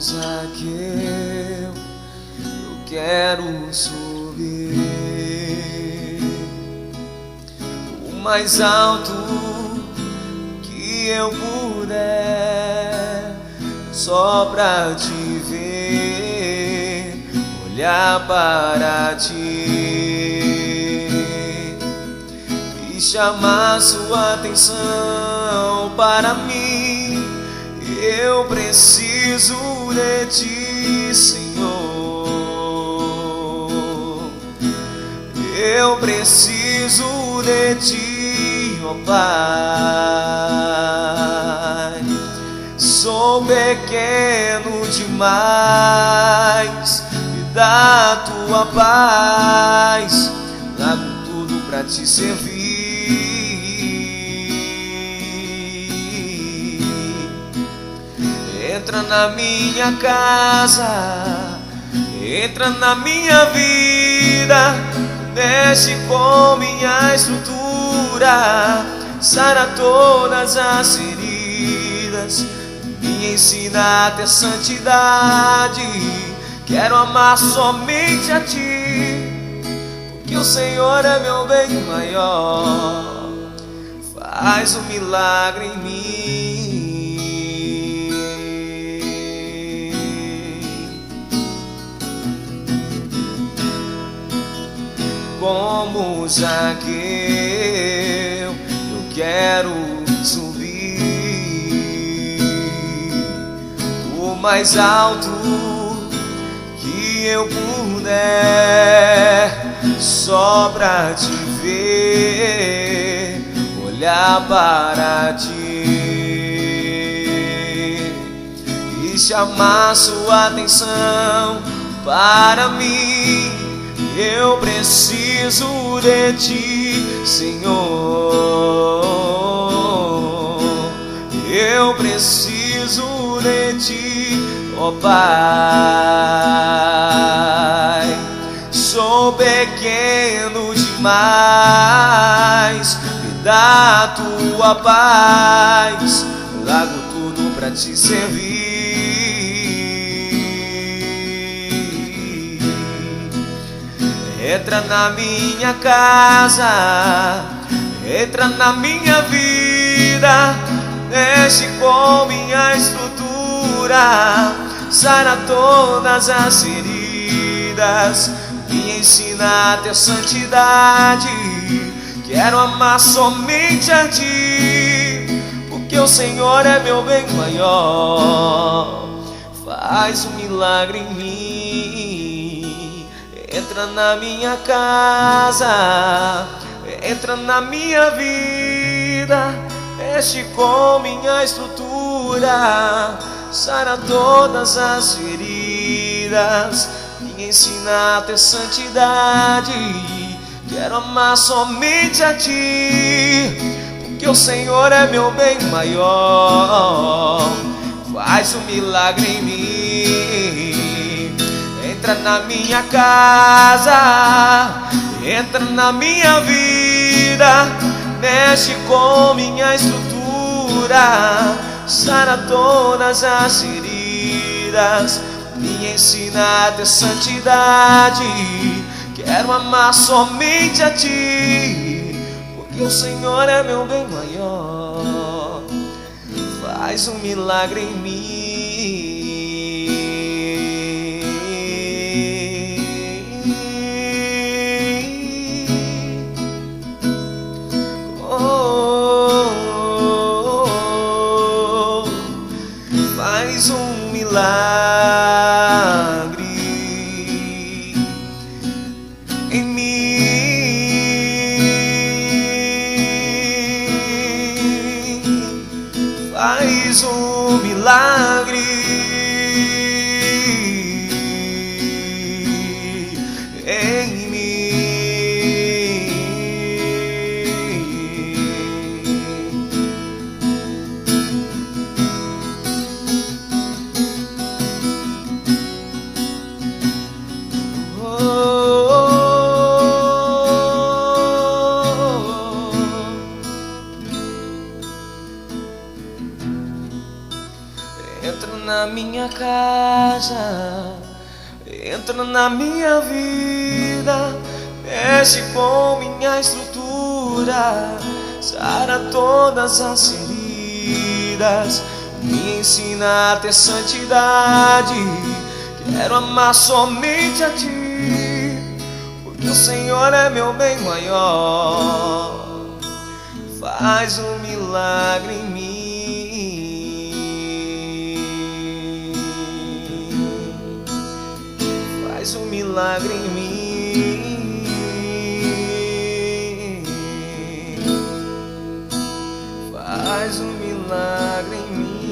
Zaqueu, eu quero subir o mais alto que eu puder, só pra te ver, olhar para ti e chamar sua atenção para mim. Eu preciso de ti, Senhor. Eu preciso de ti, ó Pai. Sou pequeno demais, me dá tua paz, largo tudo pra te servir. Entra na minha casa, entra na minha vida, mexe com minha estrutura, sara todas as feridas, me ensina a ter santidade. Quero amar somente a ti, porque o Senhor é meu bem maior. Faz um milagre em mim. Como Zaqueu, eu quero subir o mais alto que eu puder, só pra te ver, olhar para ti e chamar sua atenção para mim. Eu preciso de ti, Senhor. Eu preciso de ti, ó Pai. Sou pequeno demais, me dá tua paz, largo tudo pra te servir. Entra na minha casa, entra na minha vida, mexe com minha estrutura, sara todas as feridas, me ensina a ter santidade. Quero amar somente a ti, porque o Senhor é meu bem maior. Faz um milagre em mim. Entra na minha casa, entra na minha vida, mexe com minha estrutura, sara todas as feridas, me ensina a ter santidade. Quero amar somente a ti, porque o Senhor é meu bem maior. Faz um milagre em mim. Entra na minha casa, entra na minha vida, mexe com minha estrutura, sara todas as feridas, me ensina a ter santidade. Quero amar somente a ti, porque o Senhor é meu bem maior. Faz um milagre em mim. Faz um milagre em mim. Faz um milagre em mim. minha casa, entra na minha vida, mexe com minha estrutura, sara todas as feridas, me ensina a ter santidade. Quero amar somente a Ti, porque o Senhor é meu bem maior. Faz um milagre em mim, faz um milagre em mim, faz um milagre em mim.